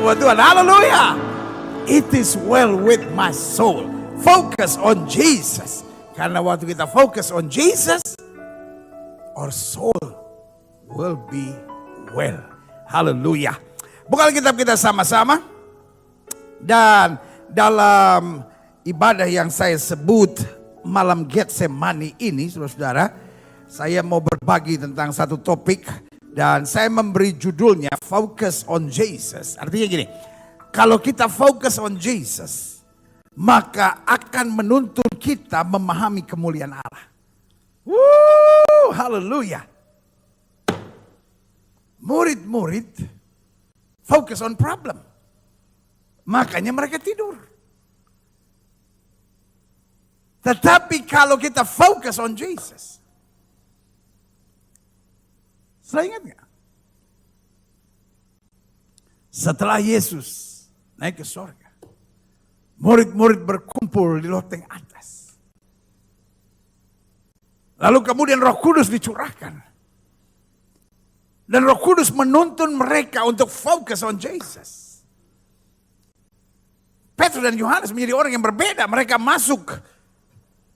buat Tuhan. Haleluya. It is well with my soul. Focus on Jesus. Karena waktu kita fokus on Jesus, our soul will be well. Haleluya. Buka kitab kita sama-sama. Dan dalam ibadah yang saya sebut malam Getsemani ini, saudara-saudara, saya mau berbagi tentang satu topik dan saya memberi judulnya Focus on Jesus. Artinya gini, kalau kita fokus on Jesus, maka akan menuntun kita memahami kemuliaan Allah. Haleluya. Murid-murid fokus on problem. Makanya mereka tidur. Tetapi kalau kita fokus on Jesus, saya ingat gak? Setelah Yesus naik ke surga, murid-murid berkumpul di loteng atas. Lalu kemudian Roh Kudus dicurahkan. Dan Roh Kudus menuntun mereka untuk fokus on Jesus. Petrus dan Yohanes menjadi orang yang berbeda. Mereka masuk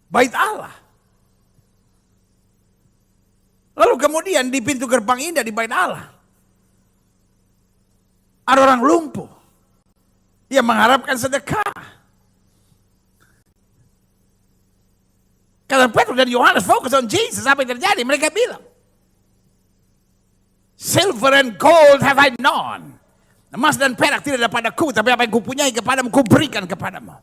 bait Allah. Lalu kemudian di pintu gerbang indah di bait Allah, ada orang lumpuh yang mengharapkan sedekah. Karena Petrus dan Yohanes fokus on Jesus, apa yang terjadi? Mereka bilang, silver and gold have I none. Emas dan perak tidak ada padaku, tapi apa yang kupunyai kepadamu, kuberikan kepadamu.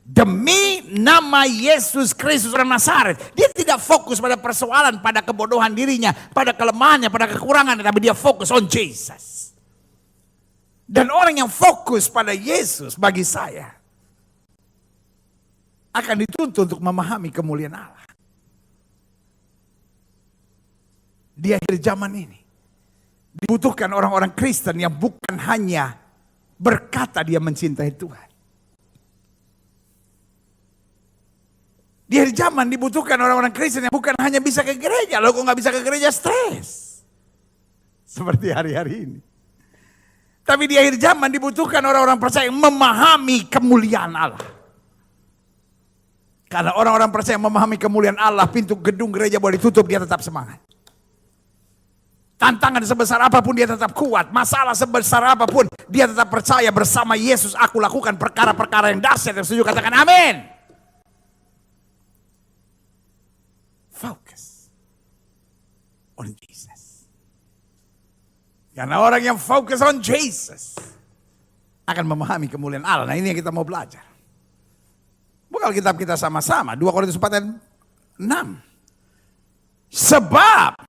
Demi nama Yesus Kristus orang Nazaret. Dia tidak fokus pada persoalan, pada kebodohan dirinya, pada kelemahannya, pada kekurangan, tapi dia fokus on Jesus. Dan orang yang fokus pada Yesus bagi saya akan dituntut untuk memahami kemuliaan Allah. Di akhir zaman ini dibutuhkan orang-orang Kristen yang bukan hanya berkata dia mencintai Tuhan. Di akhir zaman dibutuhkan orang-orang Kristen yang bukan hanya bisa ke gereja. Lalu kok gak bisa ke gereja, stres. Seperti hari-hari ini. Tapi di akhir zaman dibutuhkan orang-orang percaya yang memahami kemuliaan Allah. Karena orang-orang percaya yang memahami kemuliaan Allah, pintu gedung gereja boleh ditutup, dia tetap semangat. Tantangan sebesar apapun dia tetap kuat. Masalah sebesar apapun dia tetap percaya, bersama Yesus aku lakukan perkara-perkara yang dahsyat. Yang setuju katakan amin. Focus on Jesus. Karena orang yang fokus on Jesus akan memahami kemuliaan Allah. Nah, ini yang kita mau belajar. Buka kitab kita sama-sama. 2 Korintus 4 ayat 6. Sebab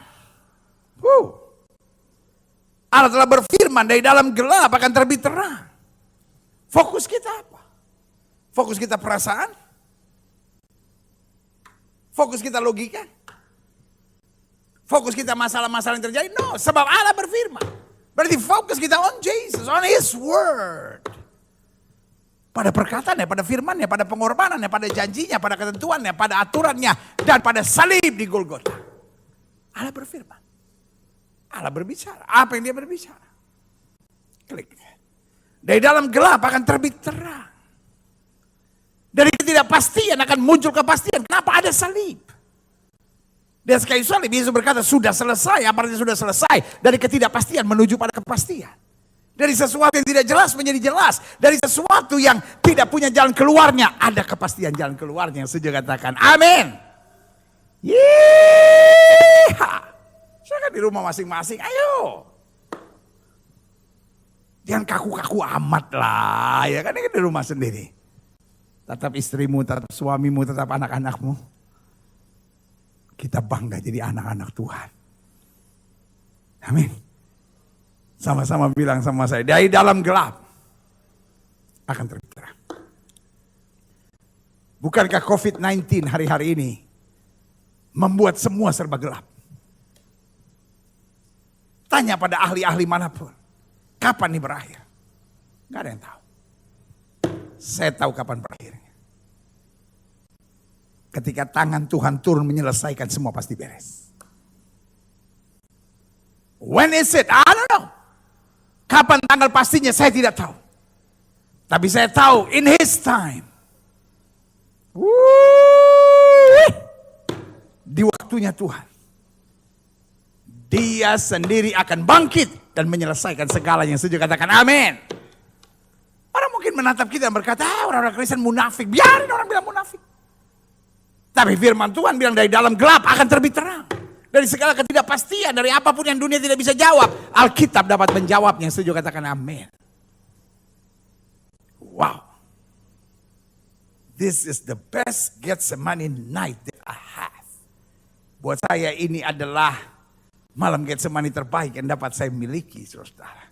Allah telah berfirman, dari dalam gelap akan terbit terang. Fokus kita apa? Fokus kita perasaan? Fokus kita logika? Fokus kita masalah-masalah yang terjadi? No, sebab Allah berfirman. Berarti fokus kita on Jesus, on His Word. Pada perkataannya, pada firmannya, pada pengorbanannya, pada janjinya, pada ketentuannya, pada aturannya, dan pada salib di Golgota. Allah berfirman. Allah berbicara. Apa yang dia berbicara? Klik. Dari dalam gelap akan terbit terang. Dari ketidakpastian akan muncul kepastian. Kenapa ada salib? Dan sekali salib Yesus berkata sudah selesai. Apa artinya sudah selesai? Dari ketidakpastian menuju pada kepastian. Dari sesuatu yang tidak jelas menjadi jelas. Dari sesuatu yang tidak punya jalan keluarnya, ada kepastian jalan keluarnya. Yang setuju katakan amin. Yeeha. Saya kan di rumah masing-masing. Ayo. Jangan kaku-kaku amat lah. Ya kan ini di rumah sendiri. Tetap istrimu, tetap suamimu, tetap anak-anakmu. Kita bangga jadi anak-anak Tuhan. Amin. Sama-sama bilang sama saya, dari dalam gelap akan terbit terang. Bukankah COVID-19 hari-hari ini membuat semua serba gelap? Tanya pada ahli-ahli manapun, kapan ini berakhir? Gak ada yang tahu. Saya tahu kapan berakhirnya. Ketika tangan Tuhan turun menyelesaikan semua pasti beres. When is it? I don't know. Kapan tanggal pastinya saya tidak tahu. Tapi saya tahu in His time. Di waktunya Tuhan. Dia sendiri akan bangkit dan menyelesaikan segalanya. Setuju, katakan amin. Orang mungkin menatap kita dan berkata, orang-orang Kristen munafik. Biarin orang bilang munafik. Tapi firman Tuhan bilang dari dalam gelap akan terbit terang. Dari segala ketidakpastian, dari apapun yang dunia tidak bisa jawab, Alkitab dapat menjawabnya. Setuju, katakan amin. Wow. This is the best Getsemani night that I have. Buat saya ini adalah malam Getsemani terbaik yang dapat saya miliki, saudara.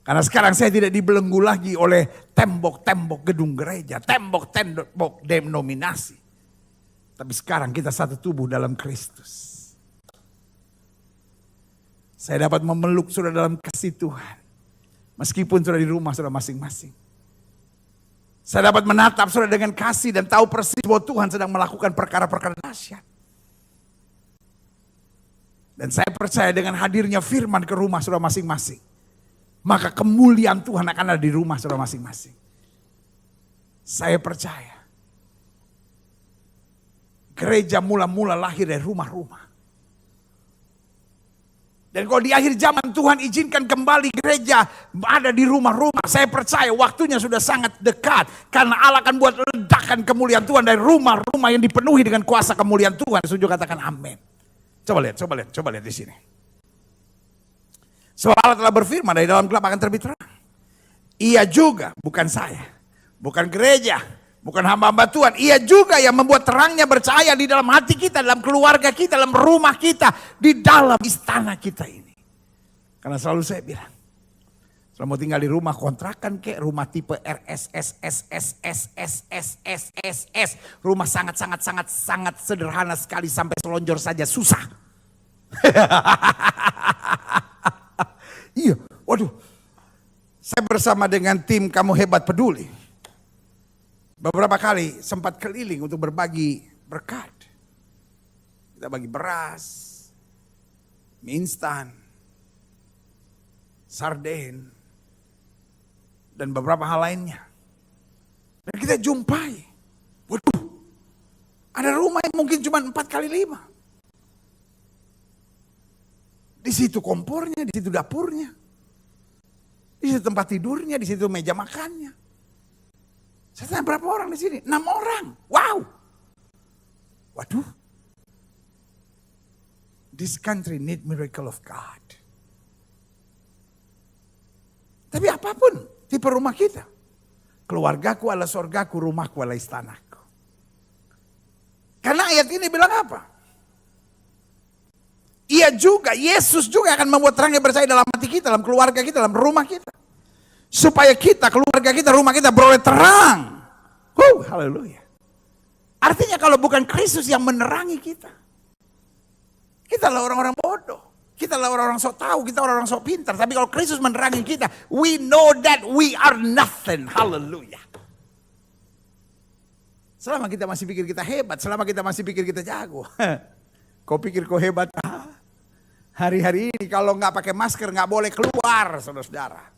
Karena sekarang saya tidak dibelenggu lagi oleh tembok-tembok gedung gereja, tembok-tembok denominasi. Tapi sekarang kita satu tubuh dalam Kristus. Saya dapat memeluk saudara dalam kasih Tuhan. Meskipun saudara di rumah saudara masing-masing. Saya dapat menatap saudara dengan kasih dan tahu persis bahwa Tuhan sedang melakukan perkara-perkara dahsyat. Dan saya percaya dengan hadirnya firman ke rumah saudara masing-masing. Maka kemuliaan Tuhan akan ada di rumah saudara masing-masing. Saya percaya. Gereja mula-mula lahir dari rumah-rumah. Dan kalau di akhir zaman Tuhan izinkan kembali gereja ada di rumah-rumah. Saya percaya waktunya sudah sangat dekat. Karena Allah akan buat ledakan kemuliaan Tuhan dari rumah-rumah yang dipenuhi dengan kuasa kemuliaan Tuhan. Setuju, katakan amin. Coba lihat di sini. Sebab Allah telah berfirman dari dalam gelap akan terbit terang. Ia juga, bukan saya, bukan gereja, bukan hamba-hamba Tuhan. Ia juga yang membuat terangnya bercahaya di dalam hati kita, dalam keluarga kita, dalam rumah kita, di dalam istana kita ini. Karena selalu saya bilang, kalau mau tinggal di rumah kontrakan kek, rumah tipe RSSSSSSSSS, rumah sangat sederhana sekali sampai selonjor saja susah. Iya, waduh. Saya bersama dengan tim Kamu Hebat Peduli. Beberapa kali sempat keliling untuk berbagi berkat. Kita bagi beras, mie instan, sarden, dan beberapa hal lainnya. Dan kita jumpai, waduh, ada rumah yang mungkin cuma 4x5. Di situ kompornya, di situ dapurnya, di situ tempat tidurnya, di situ meja makannya. Saya tanya berapa orang di sini? 6 orang. Wow. Waduh. This country need miracle of God. Tapi apapun tipe rumah kita. Keluargaku adalah sorgaku, rumahku adalah istanaku. Karena ayat ini bilang apa? Ia juga, Yesus juga akan membuat terangnya bercahaya dalam hati kita, dalam keluarga kita, dalam rumah kita. Supaya kita, keluarga kita, rumah kita beroleh terang. Haleluya. Artinya kalau bukan Kristus yang menerangi kita. Kita adalah orang-orang bodoh. Kita adalah orang-orang sok tahu, kita orang-orang sok pintar. Tapi kalau Kristus menerangi kita, we know that we are nothing. Haleluya. Selama kita masih pikir kita hebat, selama kita masih pikir kita jago. Kau pikir kau hebat? Hari-hari ini kalau nggak pakai masker nggak boleh keluar, saudara-saudara.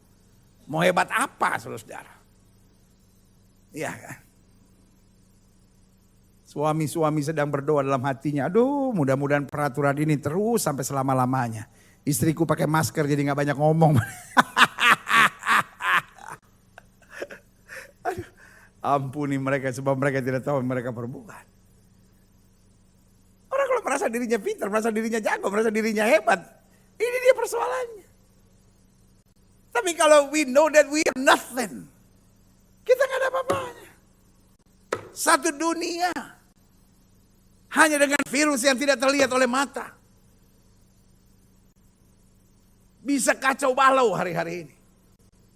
Mau hebat apa, saudara-saudara? Iya kan? Suami-suami sedang berdoa dalam hatinya. Aduh, mudah-mudahan peraturan ini terus sampai selama-lamanya. Istriku pakai masker jadi nggak banyak ngomong. Aduh, ampuni mereka sebab mereka tidak tahu yang mereka perbuat. Orang kalau merasa dirinya pintar, merasa dirinya jago, merasa dirinya hebat, ini dia persoalannya. Tapi kalau we know that we are nothing, kita nggak ada apa-apanya. Satu dunia, hanya dengan virus yang tidak terlihat oleh mata, bisa kacau balau hari-hari ini.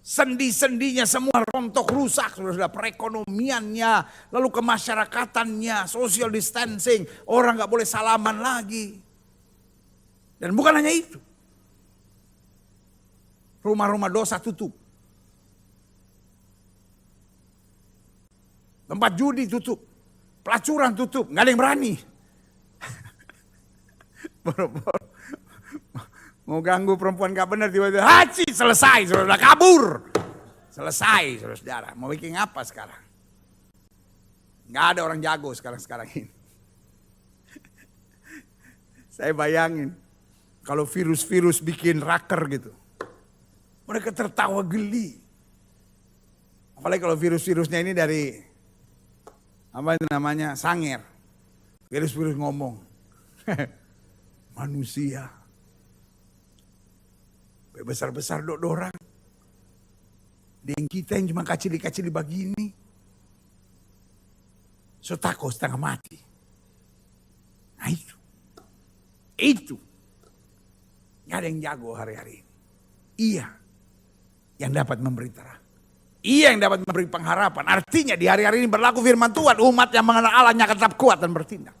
Sendi-sendinya semua rontok rusak, sudah perekonomiannya, lalu kemasyarakatannya, social distancing, orang nggak boleh salaman lagi. Dan bukan hanya itu, rumah-rumah dosa tutup, tempat judi tutup, pelacuran tutup, nggak ada yang berani. Mau ganggu perempuan gak benar, tiba-tiba haji, selesai, saudara, kabur. Selesai, saudara. Mau bikin apa sekarang? Gak ada orang jago sekarang ini. Saya bayangin, kalau virus-virus bikin raker gitu. Mereka tertawa geli. Apalagi kalau virus-virusnya ini dari, apa itu namanya, sanger. Virus-virus ngomong. Manusia. Besar-besar dorang. Dan kita yang cuma kacili-kacili begini. So takut setengah mati. Nah itu. Gak ada yang jago hari-hari ini. Iya yang dapat memberi terang. Iya yang dapat memberi pengharapan. Artinya di hari-hari ini berlaku firman Tuhan. Umat yang mengenal Allah akan tetap kuat dan bertindak.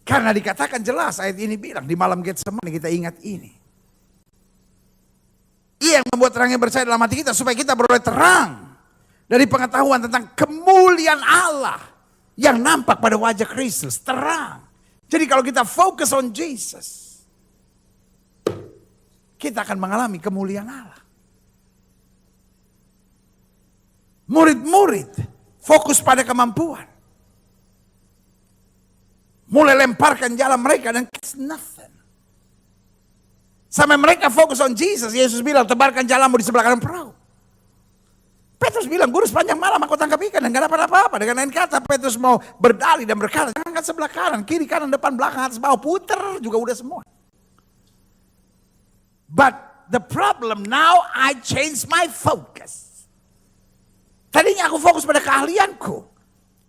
Karena dikatakan jelas ayat ini bilang di malam Getsemani kita ingat ini. Ia yang membuat terangnya bercahaya dalam hati kita supaya kita beroleh terang dari pengetahuan tentang kemuliaan Allah yang nampak pada wajah Kristus, terang. Jadi kalau kita fokus on Jesus, kita akan mengalami kemuliaan Allah. Murid-murid fokus pada kemampuan. Mulai lemparkan jalan mereka dan it's nothing. Sampai mereka fokus on Jesus. Yesus bilang tebarkan jalanmu di sebelah kanan perahu. Petrus bilang guru sepanjang malam aku tangkap ikan dan gak dapat apa-apa. Dengan lain kata Petrus mau berdalih dan berkata jangan kan sebelah kanan, kiri kanan, depan, belakang, atas, bawah, puter juga udah semua. But the problem now I change my focus. Tadinya aku fokus pada keahlianku,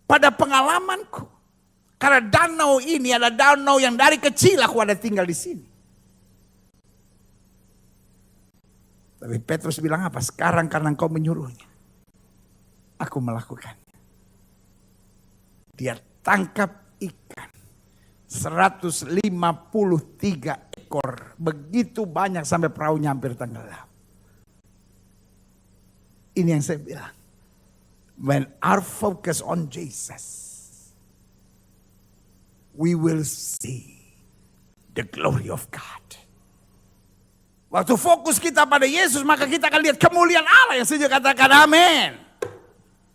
pada pengalamanku. Karena danau ini adalah danau yang dari kecil aku ada tinggal di sini. Tapi Petrus bilang apa? Sekarang karena engkau menyuruhnya, aku melakukannya. Dia tangkap ikan 153 ekor. Begitu banyak sampai perahunya hampir tenggelam. Ini yang saya bilang. When our focus on Jesus, we will see the glory of God. Waktu fokus kita pada Yesus, maka kita akan lihat kemuliaan Allah yang saya katakan amin.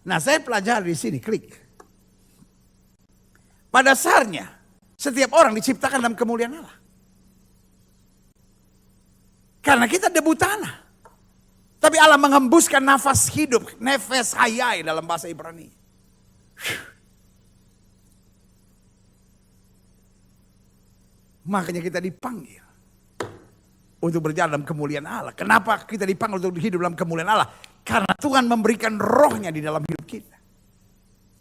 Nah, saya pelajari di sini, klik. Pada dasarnya, setiap orang diciptakan dalam kemuliaan Allah. Karena kita debu tanah. Tapi Allah menghembuskan nafas hidup, nefes hayai dalam bahasa Ibrani. Makanya kita dipanggil untuk berjalan dalam kemuliaan Allah. Kenapa kita dipanggil untuk hidup dalam kemuliaan Allah? Karena Tuhan memberikan rohnya di dalam hidup kita.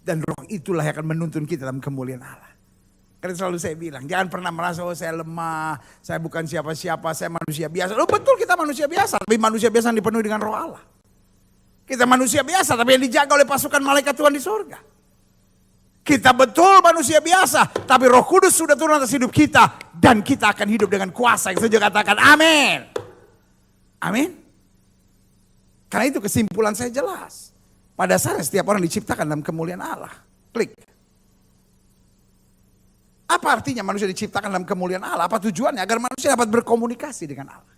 Dan roh itulah yang akan menuntun kita dalam kemuliaan Allah. Karena selalu saya bilang, jangan pernah merasa oh saya lemah, saya bukan siapa-siapa, saya manusia biasa. Oh betul kita manusia biasa, tapi manusia biasa yang dipenuhi dengan roh Allah. Kita manusia biasa, tapi yang dijaga oleh pasukan malaikat Tuhan di surga. Kita betul manusia biasa, tapi Roh Kudus sudah turun atas hidup kita. Dan kita akan hidup dengan kuasa yang saya katakan amin. Amin. Karena itu kesimpulan saya jelas. Pada dasarnya setiap orang diciptakan dalam kemuliaan Allah. Klik. Apa artinya manusia diciptakan dalam kemuliaan Allah? Apa tujuannya? Agar manusia dapat berkomunikasi dengan Allah.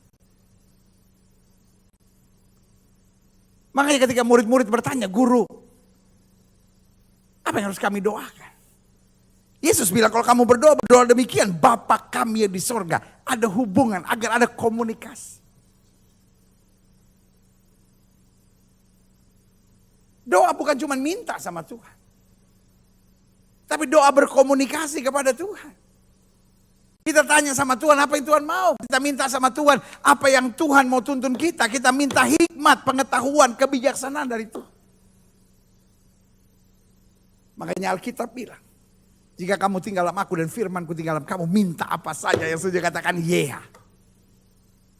Makanya ketika murid-murid bertanya, guru, apa yang harus kami doakan? Yesus bilang kalau kamu berdoa, berdoa demikian. Bapa kami yang di sorga. Ada hubungan agar ada komunikasi. Doa bukan cuma minta sama Tuhan. Tapi doa berkomunikasi kepada Tuhan. Kita tanya sama Tuhan apa yang Tuhan mau. Kita minta sama Tuhan apa yang Tuhan mau tuntun kita. Kita minta hikmat, pengetahuan, kebijaksanaan dari Tuhan. Makanya Alkitab bilang, jika kamu tinggal dalam aku dan firmanku tinggal dalam kamu, minta apa saja yang sudah katakan yeah.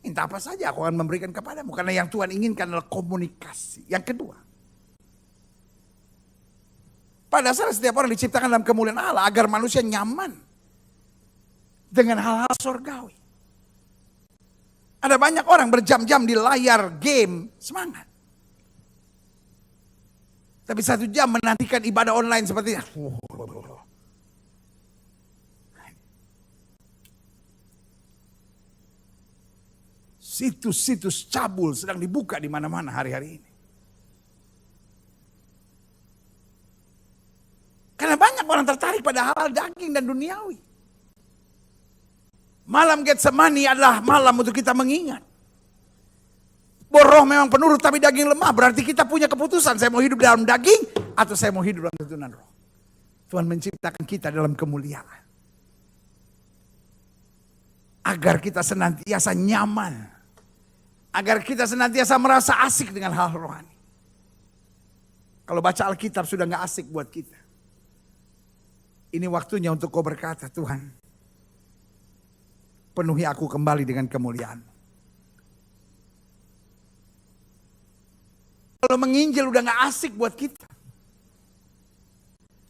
Minta apa saja aku akan memberikan kepadamu. Karena yang Tuhan inginkan adalah komunikasi. Yang kedua, pada dasarnya setiap orang diciptakan dalam kemuliaan Allah agar manusia nyaman dengan hal-hal surgawi. Ada banyak orang berjam-jam di layar game semangat. Tapi 1 jam menantikan ibadah online seperti situs-situs cabul sedang dibuka di mana-mana hari-hari ini. Karena banyak orang tertarik pada hal daging dan duniawi. Malam Getsemani adalah malam untuk kita mengingat. Roh memang penurut tapi daging lemah. Berarti kita punya keputusan. Saya mau hidup dalam daging atau saya mau hidup dalam tuntunan roh. Tuhan menciptakan kita dalam kemuliaan. Agar kita senantiasa nyaman. Agar kita senantiasa merasa asik dengan hal rohani. Kalau baca Alkitab sudah gak asik buat kita. Ini waktunya untuk kau berkata, Tuhan, penuhi aku kembali dengan kemuliaan. Kalau menginjil udah gak asik buat kita.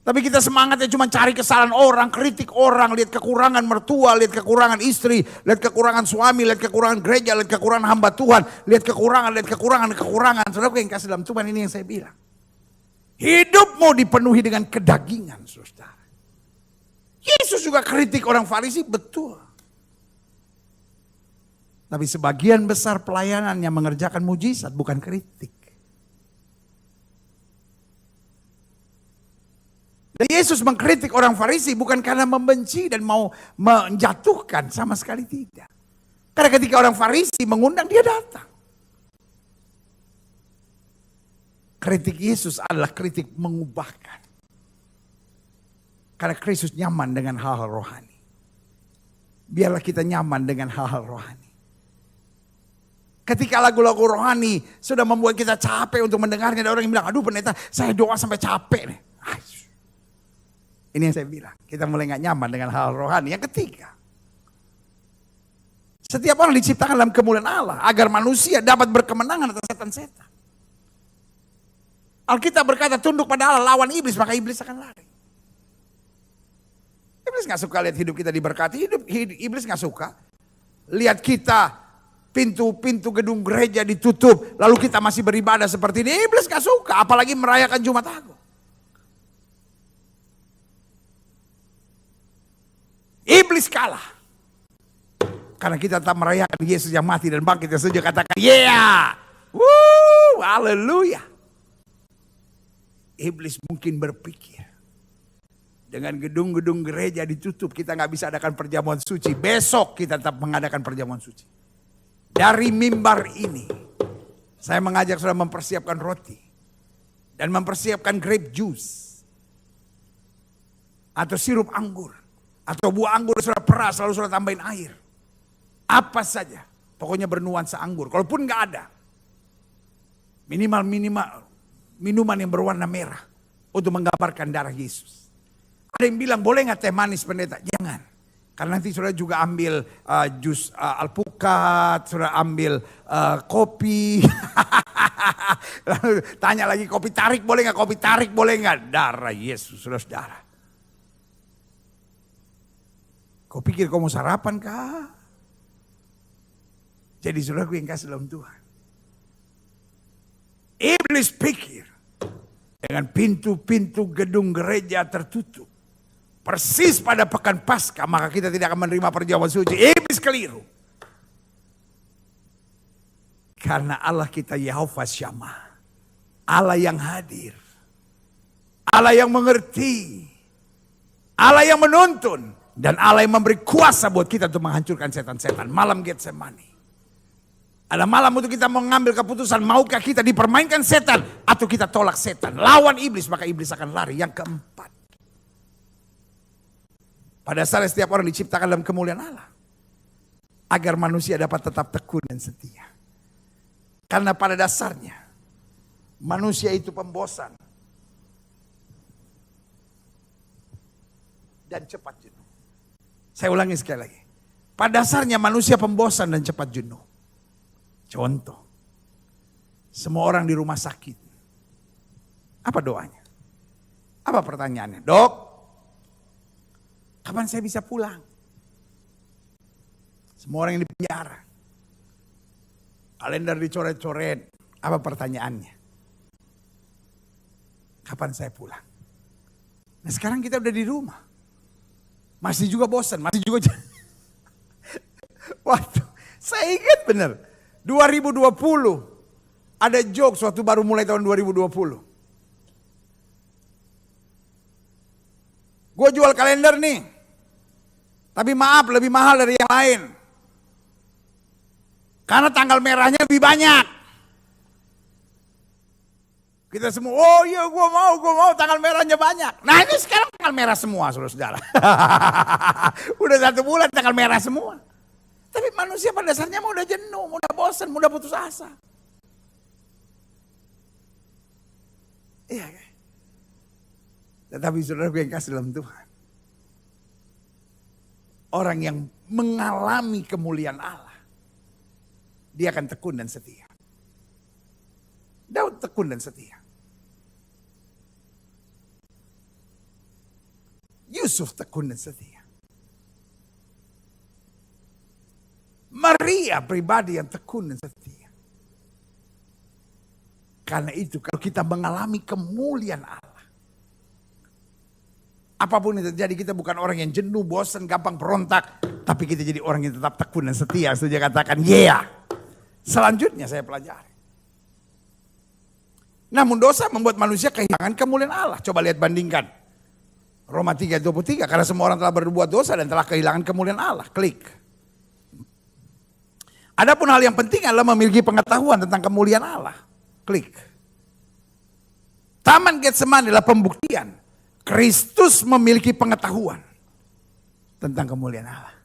Tapi kita semangatnya cuma cari kesalahan orang, kritik orang, lihat kekurangan mertua, lihat kekurangan istri, lihat kekurangan suami, lihat kekurangan gereja, lihat kekurangan hamba Tuhan, lihat kekurangan. Saudara yang kasih dalam Tuhan, ini yang saya bilang. Hidupmu dipenuhi dengan kedagingan, saudara. Yesus juga kritik orang Farisi, betul. Tapi sebagian besar pelayanannya mengerjakan mujizat, bukan kritik. Dan Yesus mengkritik orang Farisi bukan karena membenci dan mau menjatuhkan, sama sekali tidak. Karena ketika orang Farisi mengundang, dia datang. Kritik Yesus adalah kritik mengubahkan. Karena Kristus nyaman dengan hal-hal rohani. Biarlah kita nyaman dengan hal-hal rohani. Ketika lagu-lagu rohani sudah membuat kita capek untuk mendengarnya. Ada orang yang bilang, aduh pendeta saya doa sampai capek nih. Ini yang saya bilang. Kita mulai gak nyaman dengan hal rohani. Yang ketiga. Setiap orang diciptakan dalam kemuliaan Allah. Agar manusia dapat berkemenangan atas setan-setan. Alkitab berkata tunduk pada Allah, lawan iblis, maka iblis akan lari. Iblis gak suka lihat hidup kita diberkati. Iblis gak suka lihat kita pintu-pintu gedung gereja ditutup. Lalu kita masih beribadah seperti ini. Iblis gak suka. Apalagi merayakan Jumat Agung. Iblis kalah. Karena kita tetap merayakan Yesus yang mati dan bangkit. Dan saja katakan yeah. Woo, haleluya. Iblis mungkin berpikir. Dengan gedung-gedung gereja ditutup, kita gak bisa adakan perjamuan suci. Besok kita tetap mengadakan perjamuan suci. Dari mimbar ini, saya mengajak saudara mempersiapkan roti. Dan mempersiapkan grape juice. Atau sirup anggur. Atau buah anggur saudara peras, lalu saudara tambahin air. Apa saja, pokoknya bernuansa anggur. Kalaupun gak ada, minimal minuman yang berwarna merah. Untuk menggambarkan darah Yesus. Ada yang bilang, boleh gak teh manis pendeta? Jangan. Karena nanti saudara juga ambil jus alpukat, saudara ambil kopi. Lalu tanya lagi, kopi tarik boleh gak? Kopi tarik boleh gak? Darah Yesus, saudara-saudara. Kau pikir kau mau sarapan kah? Jadi saudaraku yang kasih dalam Tuhan. Iblis pikir dengan pintu-pintu gedung gereja tertutup. Persis pada pekan Paskah, maka kita tidak akan menerima perjamuan suci. Iblis keliru. Karena Allah kita Yahweh Shammah. Allah yang hadir. Allah yang mengerti. Allah yang menuntun. Dan Allah yang memberi kuasa buat kita untuk menghancurkan setan-setan. Malam Getsemani. Ada malam untuk kita mengambil keputusan. Maukah kita dipermainkan setan atau kita tolak setan. Lawan iblis, maka iblis akan lari. Yang keempat. Pada dasarnya setiap orang diciptakan dalam kemuliaan Allah. Agar manusia dapat tetap tekun dan setia. Karena pada dasarnya manusia itu pembosan. Dan cepat jenuh. Saya ulangi sekali lagi. Pada dasarnya manusia pembosan dan cepat jenuh. Contoh. Semua orang di rumah sakit. Apa doanya? Apa pertanyaannya? Dok, kapan saya bisa pulang? Semua orang yang di penjara. Kalender dicoret-coret. Apa pertanyaannya? Kapan saya pulang? Nah sekarang kita udah di rumah. Masih juga bosan, masih juga. Waduh, saya ingat benar. 2020 ada jokes waktu baru mulai tahun 2020. Gue jual kalender nih, tapi maaf lebih mahal dari yang lain. Karena tanggal merahnya lebih banyak. Kita semua, oh iya gue mau tanggal merahnya banyak. Nah ini sekarang tanggal merah semua saudara-saudara. Udah 1 bulan tanggal merah semua. Tapi manusia pada dasarnya udah jenuh, udah bosan, udah putus asa. Iya kan? Tetapi saudara yang kasih dalam Tuhan. Orang yang mengalami kemuliaan Allah. Dia akan tekun dan setia. Daud tekun dan setia. Yusuf tekun dan setia. Maria pribadi yang tekun dan setia. Karena itu kalau kita mengalami kemuliaan Allah. Apapun yang terjadi kita bukan orang yang jenuh, bosan, gampang berontak. Tapi kita jadi orang yang tetap tekun dan setia. Setuju katakan yeah. Selanjutnya saya pelajari. Namun dosa membuat manusia kehilangan kemuliaan Allah. Coba lihat bandingkan. Roma 3:23. Karena semua orang telah berbuat dosa dan telah kehilangan kemuliaan Allah. Klik. Adapun hal yang penting adalah memiliki pengetahuan tentang kemuliaan Allah. Klik. Taman Getsemani adalah pembuktian. Kristus memiliki pengetahuan tentang kemuliaan Allah.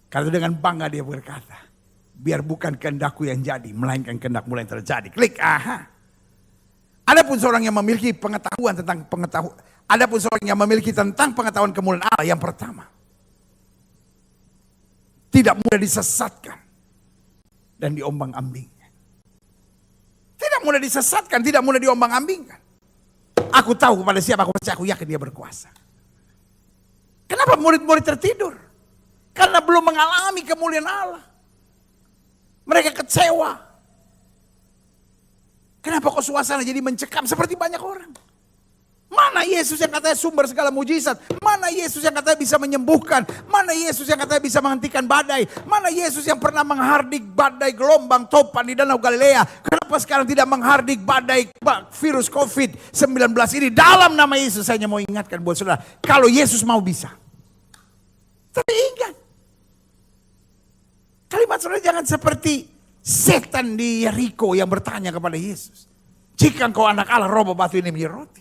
Karena dengan bangga dia berkata, biar bukan kehendakku yang jadi, melainkan kehendakmu yang terjadi. Klik, aha. Adapun seorang yang memiliki pengetahuan tentang pengetahuan, adapun seorang yang memiliki tentang pengetahuan kemuliaan Allah, yang pertama, tidak mudah disesatkan dan diombang-ambingkan. Tidak mudah disesatkan, tidak mudah diombang-ambingkan. Aku tahu kepada siapa aku percaya, aku yakin dia berkuasa. Kenapa murid-murid tertidur? Karena belum mengalami kemuliaan Allah. Mereka kecewa. Kenapa kok suasana jadi mencekam seperti banyak orang? Mana Yesus yang katanya sumber segala mujizat? Mana Yesus yang katanya bisa menyembuhkan? Mana Yesus yang katanya bisa menghentikan badai? Mana Yesus yang pernah menghardik badai gelombang topan di Danau Galilea? Kenapa sekarang tidak menghardik badai virus COVID-19 ini? Dalam nama Yesus saya mau ingatkan buat saudara. Kalau Yesus mau bisa. Tapi ingat. Kalimat saudara jangan seperti setan di Yeriko yang bertanya kepada Yesus. Jika engkau anak Allah, roboh batu ini menjadi roti.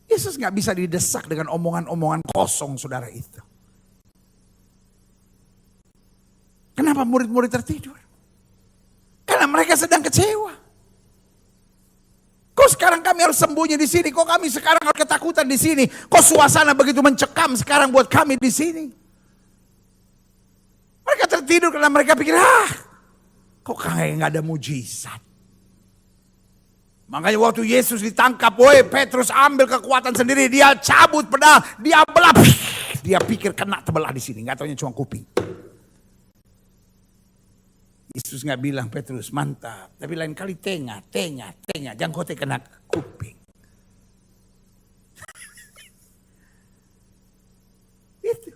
Yesus gak bisa didesak dengan omongan-omongan kosong saudara itu. Kenapa murid-murid tertidur? Karena mereka sedang kecewa. Kok sekarang kami harus sembunyi di sini? Kok kami sekarang harus ketakutan di sini? Kok suasana begitu mencekam sekarang buat kami di sini? Mereka tertidur karena mereka pikir, kok kayak gak ada mujizat. Makanya waktu Yesus ditangkap, Petrus ambil kekuatan sendiri, dia cabut pedang, dia belah, dia pikir kena terbelah di sini, nggak taunya cuma kuping. Yesus nggak bilang Petrus mantap, tapi lain kali tengah, jangan kau kena kuping. Itu.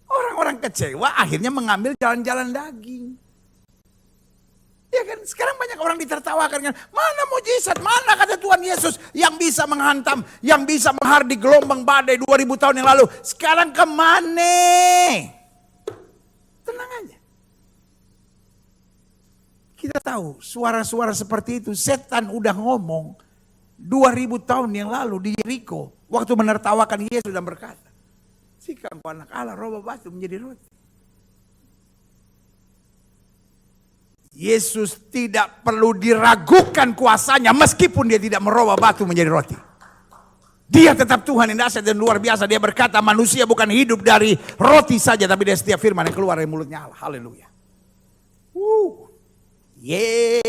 Orang-orang kecewa akhirnya mengambil jalan-jalan daging. Ya kan, sekarang banyak orang ditertawakan kan, mana mujizat, mana kata Tuhan Yesus yang bisa menghantam, yang bisa menghardik gelombang badai 2000 tahun yang lalu. Sekarang kemana? Tenang aja. Kita tahu suara-suara seperti itu, setan udah ngomong 2000 tahun yang lalu di Yeriko. Waktu menertawakan Yesus dan berkata, jika engkau anak Allah, roboh batu menjadi roti. Yesus tidak perlu diragukan kuasanya meskipun dia tidak merubah batu menjadi roti. Dia tetap Tuhan yang dahsyat dan luar biasa. Dia berkata manusia bukan hidup dari roti saja, tapi dari setiap firman yang keluar dari mulutnya Allah. Haleluya. Yeah.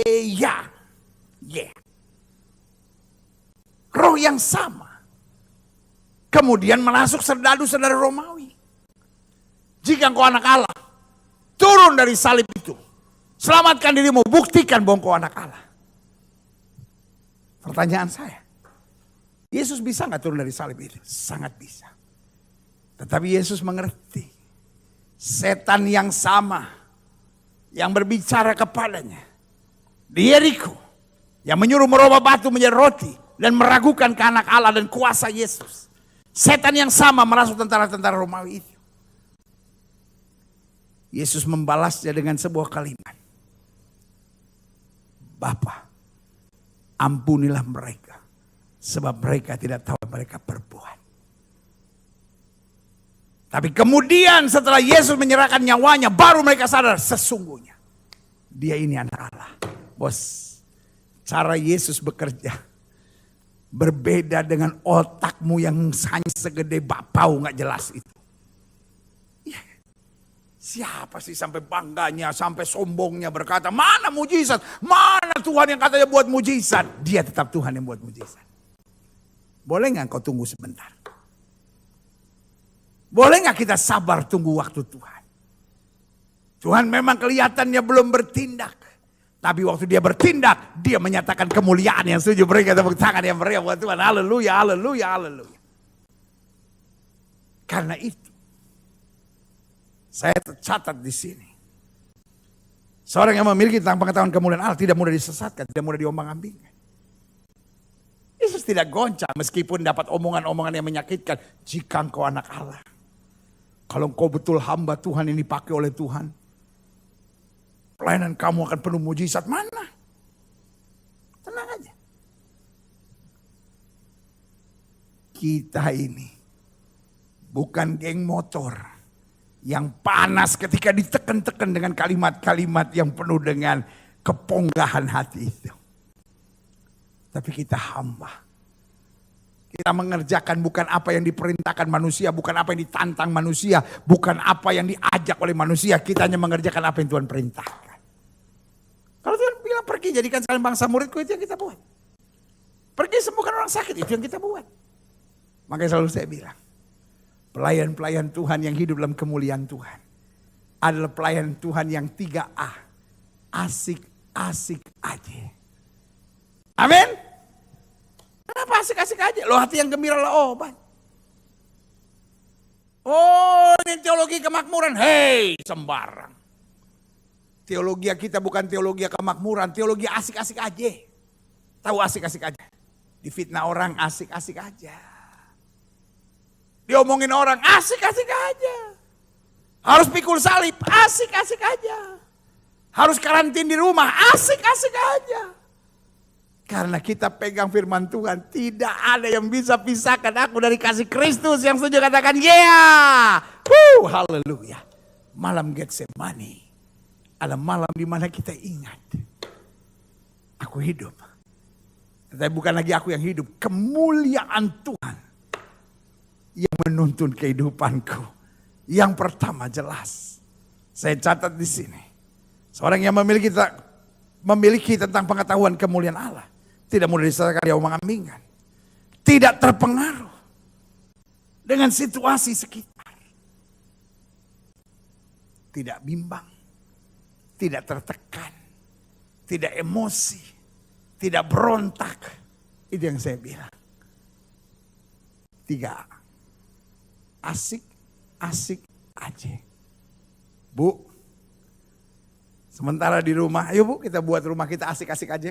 Roh yang sama kemudian masuk serdadu-serdadu Romawi. Jika engkau anak Allah, turun dari salib itu. Selamatkan dirimu, buktikan bahwa engkau anak Allah. Pertanyaan saya, Yesus bisa nggak turun dari salib itu? Sangat bisa. Tetapi Yesus mengerti setan yang sama yang berbicara kepadanya di Yeriko, yang menyuruh merubah batu menjadi roti dan meragukan keanak Allah dan kuasa Yesus. Setan yang sama merasuk tentara-tentara Romawi itu. Yesus membalasnya dengan sebuah kalimat. Bapa, ampunilah mereka, sebab mereka tidak tahu apa mereka berbuat. Tapi kemudian setelah Yesus menyerahkan nyawanya, baru mereka sadar sesungguhnya dia ini anak Allah. Bos, cara Yesus bekerja berbeda dengan otakmu yang hanya segede bapau gak jelas itu. Ya. Siapa sih sampai bangganya, sampai sombongnya berkata, mana mujizat, mana Tuhan yang katanya buat mujizat. Dia tetap Tuhan yang buat mujizat. Boleh gak kau tunggu sebentar? Boleh gak kita sabar tunggu waktu Tuhan? Tuhan memang kelihatannya belum bertindak. Tapi waktu dia bertindak, dia menyatakan kemuliaan yang setuju. Berikan tepuk tangan yang meriah buat Tuhan. Haleluya, haleluya, haleluya. Karena itu, saya tercatat di sini. Seorang yang memiliki tentang pengetahuan kemuliaan Allah tidak mudah disesatkan, tidak mudah diombang-ambingkan. Yesus tidak goncang meskipun dapat omongan-omongan yang menyakitkan. Jika engkau anak Allah, kalau engkau betul hamba Tuhan ini dipakai oleh Tuhan, pelayanan kamu akan penuh mujizat. Mana? Tenang aja. Kita ini bukan geng motor yang panas ketika ditekan-tekan dengan kalimat-kalimat yang penuh dengan keponggahan hati itu. Tapi kita hamba. Kita mengerjakan bukan apa yang diperintahkan manusia, bukan apa yang ditantang manusia, bukan apa yang diajak oleh manusia. Kita hanya mengerjakan apa yang Tuhan perintahkan. Kalau Tuhan bilang pergi jadikan kalian bangsa muridku, itu yang kita buat. Pergi sembuhkan orang sakit, itu yang kita buat. Makanya selalu saya bilang, pelayan-pelayan Tuhan yang hidup dalam kemuliaan Tuhan adalah pelayan Tuhan yang 3A. Asik-asik aja. Amin. Kenapa asik-asik aja? Loh, hati yang gembira lah obat. Oh, ini teologi kemakmuran. Hei, sembarang. Teologi kita bukan teologi kemakmuran, teologi asik-asik aja. Tahu asik-asik aja. Difitnah orang asik-asik aja. Diomongin orang asik-asik aja. Harus pikul salib, asik-asik aja. Harus karantin di rumah, asik-asik aja. Karena kita pegang firman Tuhan, tidak ada yang bisa pisahkan aku dari kasih Kristus. Yang setuju katakan yeah. Haleluya. Malam Getsemani adalah malam di mana kita ingat, aku hidup. Tapi bukan lagi aku yang hidup, kemuliaan Tuhan yang menuntun kehidupanku. Yang pertama jelas, saya catat di sini, seorang yang memiliki tentang pengetahuan kemuliaan Allah tidak mudah disesatkan, diomong-ambingkan, tidak terpengaruh dengan situasi sekitar, tidak bimbang, tidak tertekan, tidak emosi, tidak berontak. Itu yang saya bilang. 3, asik-asik aja. Bu, sementara di rumah, ayo Bu kita buat rumah kita asik-asik aja.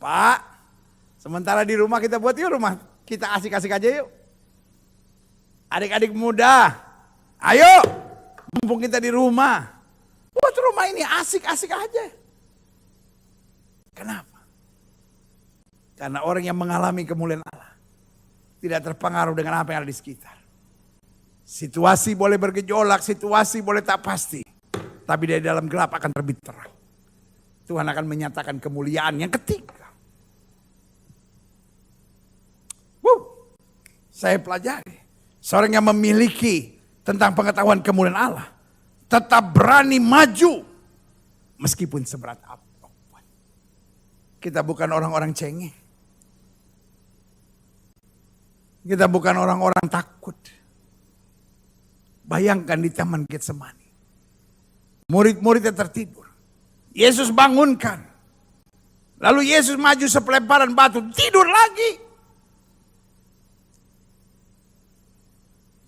Pak, sementara di rumah kita buat yuk rumah kita asik-asik aja yuk. Adik-adik muda, ayo, mumpung kita di rumah, buat rumah ini asik-asik aja. Kenapa? Karena orang yang mengalami kemuliaan Allah tidak terpengaruh dengan apa yang ada di sekitar. Situasi boleh bergejolak, situasi boleh tak pasti, tapi dari dalam gelap akan terbit terang. Tuhan akan menyatakan kemuliaan. Yang ketiga, saya pelajari, seorang yang memiliki tentang pengetahuan kemuliaan Allah tetap berani maju meskipun seberat apapun. Kita bukan orang-orang cengeng. Kita bukan orang-orang takut. Bayangkan di Taman Getsemani, murid-muridnya tertidur. Yesus bangunkan. Lalu Yesus maju sepelemparan batu, tidur lagi.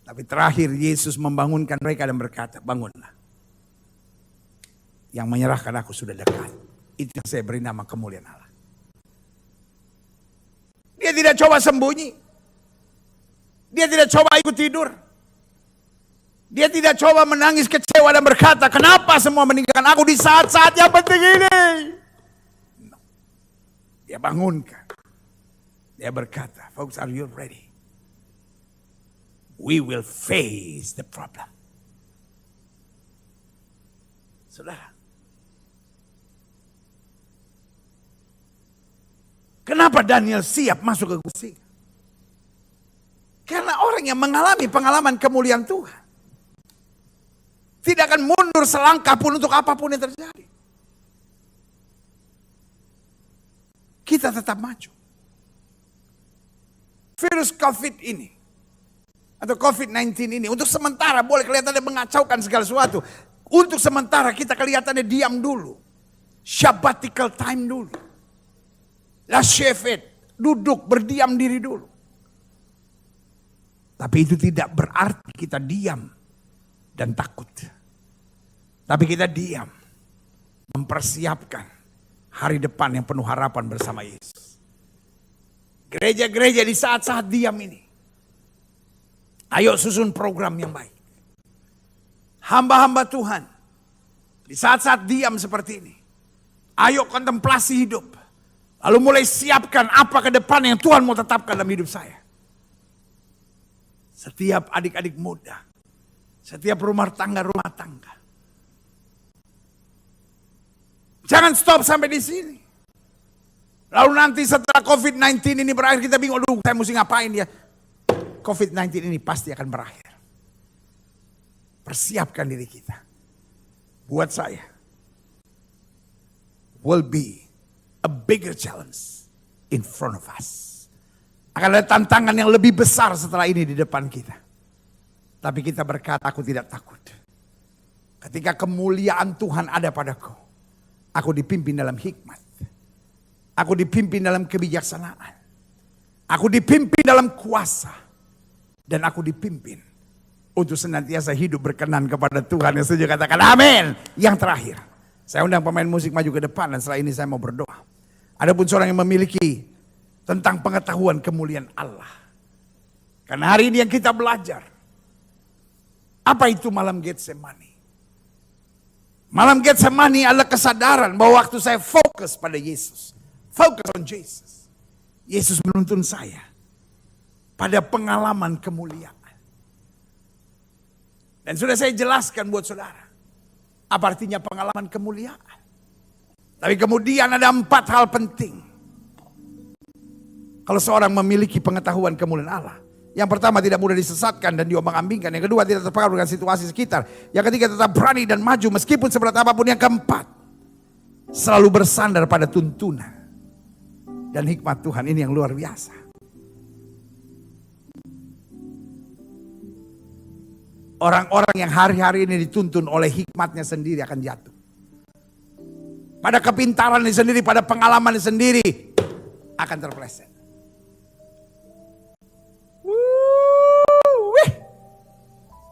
Tapi terakhir Yesus membangunkan mereka dan berkata, bangunlah. Yang menyerahkan aku sudah dekat. Itu yang saya beri nama kemuliaan Allah. Dia tidak coba sembunyi. Dia tidak coba ikut tidur. Dia tidak coba menangis kecewa dan berkata, kenapa semua meninggalkan aku di saat-saat yang penting ini? No. Dia bangunkan. Dia berkata, folks, are you ready? We will face the problem. Saudara. Kenapa Daniel siap masuk ke gua singa? Karena orang yang mengalami pengalaman kemuliaan Tuhan tidak akan mundur selangkah pun untuk apapun yang terjadi. Kita tetap maju. Virus COVID ini atau COVID-19 ini untuk sementara boleh kelihatannya mengacaukan segala sesuatu. Untuk sementara kita kelihatannya diam dulu. Sabbatical time dulu. Laissez-faire, duduk berdiam diri dulu. Tapi itu tidak berarti kita diam dan takut. Tapi kita diam, mempersiapkan hari depan yang penuh harapan bersama Yesus. Gereja-gereja di saat-saat diam ini, ayo susun program yang baik. Hamba-hamba Tuhan, di saat-saat diam seperti ini, ayo kontemplasi hidup. Lalu mulai siapkan apa ke depan yang Tuhan mau tetapkan dalam hidup saya. Setiap adik-adik muda, setiap rumah tangga, jangan stop sampai di sini. Lalu nanti setelah COVID-19 ini berakhir kita bingung, aduh saya mesti ngapain ya. COVID-19 ini pasti akan berakhir. Persiapkan diri kita. Buat saya, will be a bigger challenge in front of us. Akan ada tantangan yang lebih besar setelah ini di depan kita. Tapi kita berkata, aku tidak takut. Ketika kemuliaan Tuhan ada padaku, aku dipimpin dalam hikmat. Aku dipimpin dalam kebijaksanaan. Aku dipimpin dalam kuasa. Dan aku dipimpin untuk senantiasa hidup berkenan kepada Tuhan. Yang setuju katakan amin. Yang terakhir, saya undang pemain musik maju ke depan dan setelah ini saya mau berdoa. Adapun seorang yang memiliki tentang pengetahuan kemuliaan Allah. Karena hari ini yang kita belajar. Apa itu malam Getsemani? Malam Getsemani adalah kesadaran bahwa waktu saya fokus pada Yesus. Focus on Jesus. Yesus menuntun saya pada pengalaman kemuliaan. Dan sudah saya jelaskan buat saudara. Apa artinya pengalaman kemuliaan? Tapi kemudian ada 4 hal penting. Kalau seorang memiliki pengetahuan kemuliaan Allah. Yang pertama, tidak mudah disesatkan dan diombang-ambingkan. Yang kedua, tidak terpengaruh dengan situasi sekitar. Yang ketiga, tetap berani dan maju meskipun seberat apapun. Yang keempat, selalu bersandar pada tuntunan dan hikmat Tuhan. Ini yang luar biasa. Orang-orang yang hari-hari ini dituntun oleh hikmatnya sendiri akan jatuh. Pada kepintarannya sendiri, pada pengalamannya sendiri akan terpeleset.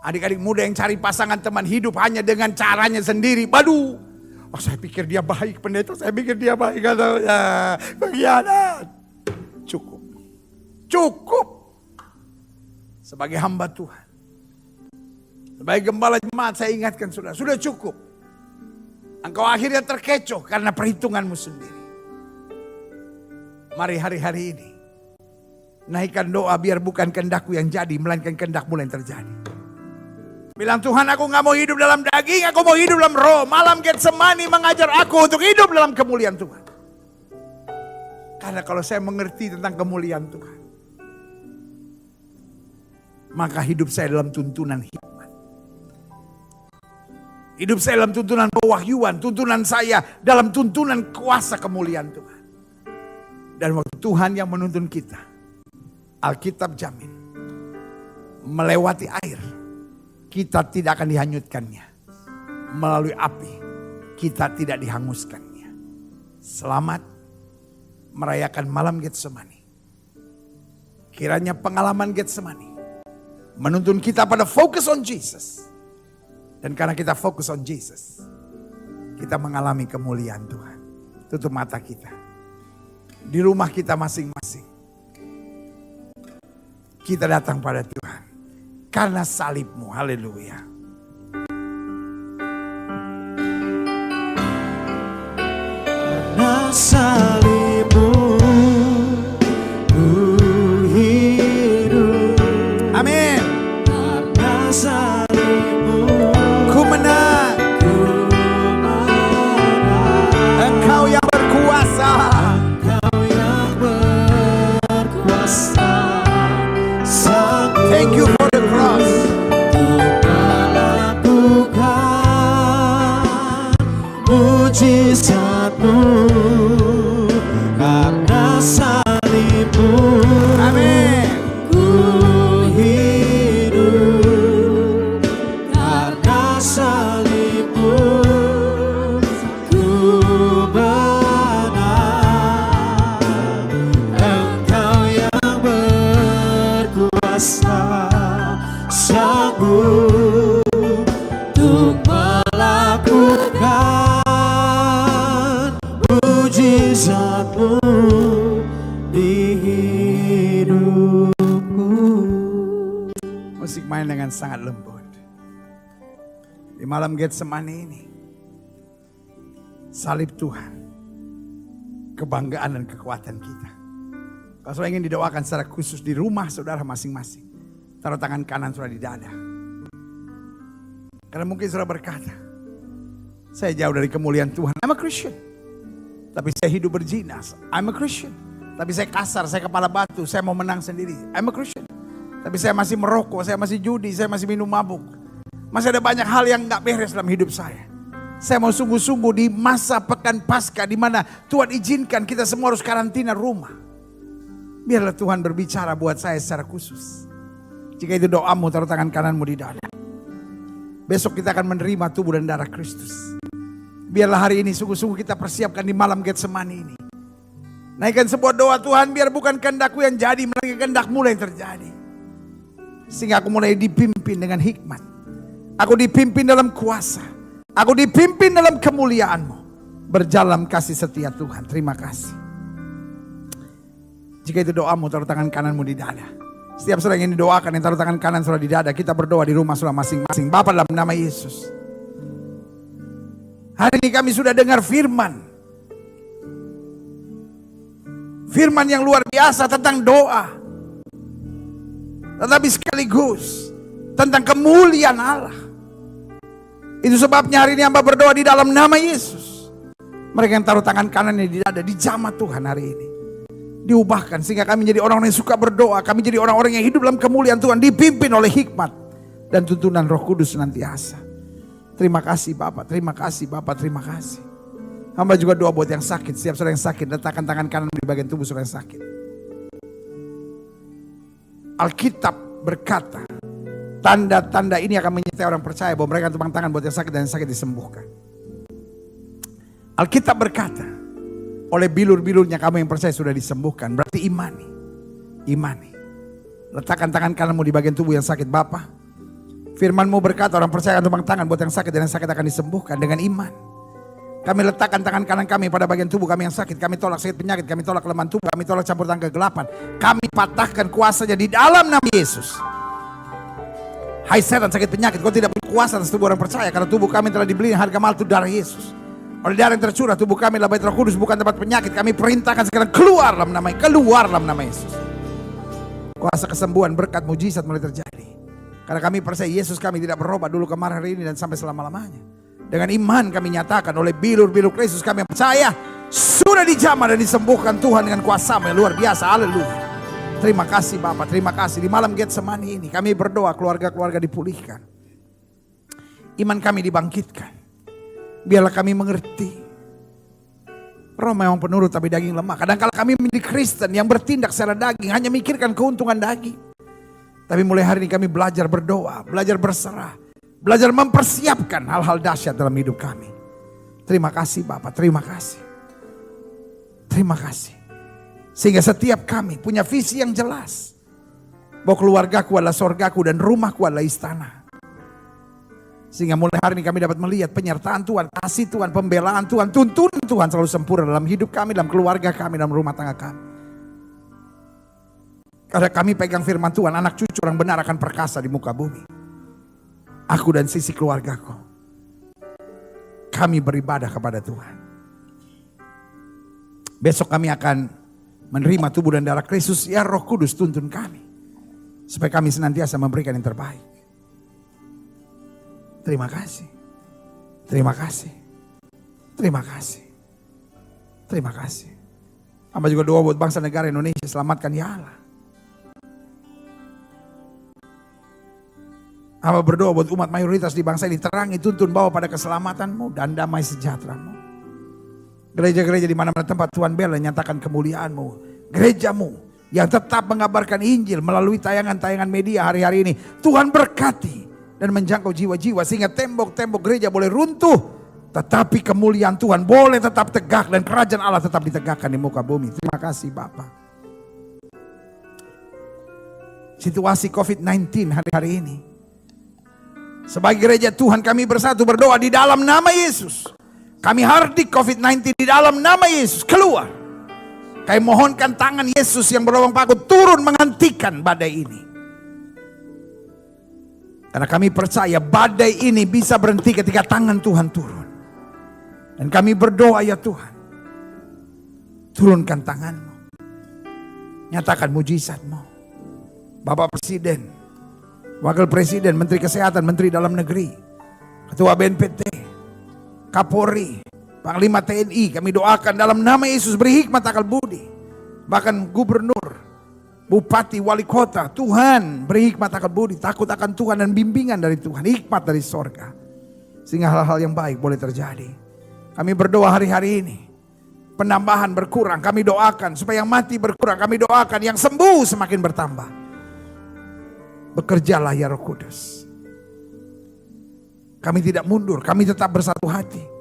Adik-adik muda yang cari pasangan teman hidup hanya dengan caranya sendiri. Waduh, oh, saya pikir dia baik pendeta, saya pikir dia baik. Atau ya, pengkhianat. Cukup. Cukup. Sebagai hamba Tuhan. Sebagai gembala jemaat saya ingatkan saudara, sudah cukup. Engkau akhirnya terkecoh karena perhitunganmu sendiri. Mari hari-hari ini naikkan doa biar bukan kehendakku yang jadi, melainkan kehendakmu yang terjadi. Bilang, Tuhan, aku gak mau hidup dalam daging, aku mau hidup dalam roh. Malam Getsemani mengajar aku untuk hidup dalam kemuliaan Tuhan. Karena kalau saya mengerti tentang kemuliaan Tuhan, maka hidup saya dalam tuntunan hikmat. Hidup saya dalam tuntunan pewahyuan, tuntunan saya dalam tuntunan kuasa kemuliaan Tuhan. Dan waktu Tuhan yang menuntun kita, Alkitab jamin, melewati air, kita tidak akan dihanyutkannya. Melalui api, kita tidak dihanguskannya. Selamat merayakan malam Getsemani. Kiranya pengalaman Getsemani Menuntun kita pada fokus on Jesus. Dan karena kita fokus on Jesus, kita mengalami kemuliaan Tuhan. Tutup mata kita. Di rumah kita masing-masing. Kita datang pada Tuhan. Karena salib-Mu, haleluya. Karena salib-Mu ku hidup. Amin. Karena salib-Mu Ku menang. Engkau yang berkuasa. Engkau yang berkuasa. Thank you for the cross. Mujizat-Mu karena salib-Mu. Amin. Ku hidup karena salib-Mu. Ku menang. Engkau yang berkuasa, sanggup untuk melakukan mujizat-Mu di hidupku. Musik main dengan sangat lembut. Di malam Getsemani ini, salib Tuhan, kebanggaan dan kekuatan kita. Kalau saudara ingin didoakan secara khusus di rumah saudara masing-masing, taruh tangan kanan saudara di dada. Karena mungkin saudara berkata, saya jauh dari kemuliaan Tuhan. I'm a Christian. Tapi saya hidup berjinas. I'm a Christian. Tapi saya kasar, saya kepala batu, saya mau menang sendiri. I'm a Christian. Tapi saya masih merokok, saya masih judi, saya masih minum mabuk. Masih ada banyak hal yang gak beres dalam hidup saya. Saya mau sungguh-sungguh di masa pekan Paskah, di mana Tuhan izinkan kita semua harus karantina rumah. Biarlah Tuhan berbicara buat saya secara khusus. Jika itu doamu, taruh tangan kananmu di dada. Besok kita akan menerima tubuh dan darah Kristus. Biarlah hari ini sungguh-sungguh kita persiapkan di malam Getsemani ini. Naikkan sebuah doa, Tuhan biar bukan kehendakku yang jadi, melainkan kehendak-Mu yang terjadi. Sehingga aku mulai dipimpin dengan hikmat. Aku dipimpin dalam kuasa. Aku dipimpin dalam kemuliaan-Mu. Berjalan kasih setia Tuhan. Terima kasih. Jika itu doamu, taruh tangan kananmu di dada. Setiap saudara yang ingin didoakan, yang taruh tangan kanan saudara di dada. Kita berdoa di rumah saudara masing-masing. Bapa dalam nama Yesus. Hari ini kami sudah dengar firman. Firman yang luar biasa tentang doa. Tetapi sekaligus tentang kemuliaan Allah. Itu sebabnya hari ini hamba berdoa di dalam nama Yesus. Mereka yang taruh tangan kanannya di dada, dijamah Tuhan hari ini. Diubahkan sehingga kami jadi orang-orang yang suka berdoa. Kami jadi orang-orang yang hidup dalam kemuliaan Tuhan. Dipimpin oleh hikmat dan tuntunan Roh Kudus senantiasa. Terima kasih Bapak, terima kasih Bapak, terima kasih. Hamba juga doa buat yang sakit. Setiap saudara yang sakit, letakkan tangan kanan di bagian tubuh saudara yang sakit. Alkitab berkata, tanda-tanda ini akan menyertai orang percaya bahwa mereka tepang tangan buat yang sakit dan yang sakit disembuhkan. Alkitab berkata, oleh bilur-bilurnya kamu yang percaya sudah disembuhkan. Berarti imani. Imani. Letakkan tangan kananmu di bagian tubuh yang sakit. Bapa, firman-Mu berkata orang percaya akan tepang tangan buat yang sakit dan yang sakit akan disembuhkan dengan iman. Kami letakkan tangan kanan kami pada bagian tubuh kami yang sakit. Kami tolak sakit penyakit, kami tolak kelemahan tubuh, kami tolak campur tangan kegelapan. Kami patahkan kuasanya di dalam nama Yesus. Hai setan sakit penyakit, kau tidak punya kuasa atas tubuh orang percaya. Karena tubuh kami telah dibeli harga mahal itu darah Yesus. Oleh darah yang tercurah, tubuh kami adalah bait Roh Kudus, bukan tempat penyakit. Kami perintahkan sekarang keluar dalam nama Yesus. Kuasa kesembuhan, berkat, mujizat mulai terjadi. Karena kami percaya Yesus kami tidak berubah dulu kemarin hari ini dan sampai selama-lamanya. Dengan iman kami nyatakan oleh bilur-bilur Kristus kami yang percaya sudah dijamah dan disembuhkan Tuhan dengan kuasa-Mu yang luar biasa. Haleluya. Terima kasih Bapak, terima kasih. Di malam Getsemani ini kami berdoa keluarga-keluarga dipulihkan. Iman kami dibangkitkan. Biarlah kami mengerti. Roh memang penurut tapi daging lemah. Kadang-kala kami menjadi Kristen yang bertindak secara daging, hanya mikirkan keuntungan daging. Tapi mulai hari ini kami belajar berdoa, belajar berserah, belajar mempersiapkan hal-hal dahsyat dalam hidup kami. Terima kasih Bapak, terima kasih. Terima kasih. Sehingga setiap kami punya visi yang jelas. bahwa keluargaku adalah sorgaku dan rumahku adalah istana. Sehingga mulai hari ini kami dapat melihat penyertaan Tuhan, kasih Tuhan, pembelaan Tuhan, tuntunan Tuhan selalu sempurna dalam hidup kami, dalam keluarga kami, dalam rumah tangga kami. Karena kami pegang firman Tuhan, anak cucu orang benar akan perkasa di muka bumi. Aku dan sisi keluargaku, kami beribadah kepada Tuhan. Besok kami akan menerima tubuh dan darah Kristus, ya Roh Kudus tuntun kami. Supaya kami senantiasa memberikan yang terbaik. Terima kasih. Terima kasih. Terima kasih. Terima kasih. Hamba juga doa buat bangsa negara Indonesia, selamatkan ya Allah. Hamba berdoa buat umat mayoritas di bangsa ini, terangi, tuntun, bawa pada keselamatanmu dan damai sejahteramu. Gereja-gereja di mana-mana tempat Tuhan bela, nyatakan kemuliaanmu. Gerejamu yang tetap mengabarkan Injil melalui tayangan-tayangan media hari-hari ini, Tuhan berkati dan menjangkau jiwa-jiwa sehingga tembok-tembok gereja boleh runtuh, tetapi kemuliaan Tuhan boleh tetap tegak dan kerajaan Allah tetap ditegakkan di muka bumi. Terima kasih Bapa. Situasi COVID-19 hari-hari ini, sebagai gereja Tuhan kami bersatu berdoa di dalam nama Yesus. Kami hardik COVID-19 di dalam nama Yesus keluar. Kami mohonkan tangan Yesus yang berlubang paku turun menghentikan badai ini. Karena kami percaya badai ini bisa berhenti ketika tangan Tuhan turun. Dan kami berdoa ya Tuhan, turunkan tangan-Mu. Nyatakan mujizat-Mu. Bapak Presiden, Wakil Presiden, Menteri Kesehatan, Menteri Dalam Negeri, Ketua BNPT, Kapolri, Panglima TNI, kami doakan dalam nama Yesus beri hikmat akal budi. Bahkan gubernur, bupati, wali kota, Tuhan beri hikmat akal budi, takut akan Tuhan dan bimbingan dari Tuhan, hikmat dari sorga. Sehingga hal-hal yang baik boleh terjadi. Kami berdoa hari-hari ini, penambahan berkurang, kami doakan supaya yang mati berkurang, kami doakan yang sembuh semakin bertambah. Bekerjalah ya Roh Kudus. Kami tidak mundur, kami tetap bersatu hati.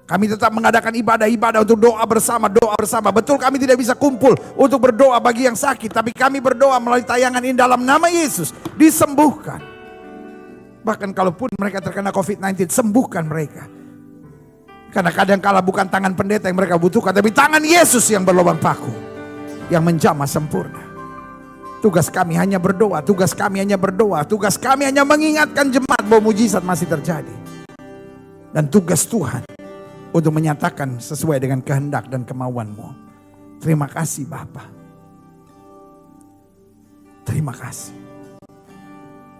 Kami tetap mengadakan ibadah-ibadah untuk doa bersama, doa bersama. Betul kami tidak bisa kumpul untuk berdoa bagi yang sakit, tapi kami berdoa melalui tayangan ini dalam nama Yesus, disembuhkan. Bahkan kalaupun mereka terkena COVID-19, sembuhkan mereka. Karena kadang-kala bukan tangan pendeta yang mereka butuhkan, tapi tangan Yesus yang berlubang paku, yang menjamah sempurna. Tugas kami hanya berdoa, tugas kami hanya berdoa, tugas kami hanya mengingatkan jemaat bahwa mujizat masih terjadi. Dan tugas Tuhan untuk menyatakan sesuai dengan kehendak dan kemauan-Mu. Terima kasih Bapa. Terima kasih.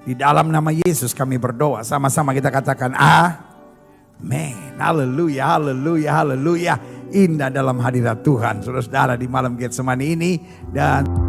Di dalam nama Yesus kami berdoa, sama-sama kita katakan amin. Haleluya, haleluya, haleluya. Indah dalam hadirat Tuhan, saudara-saudara di malam Getsemani ini. Dan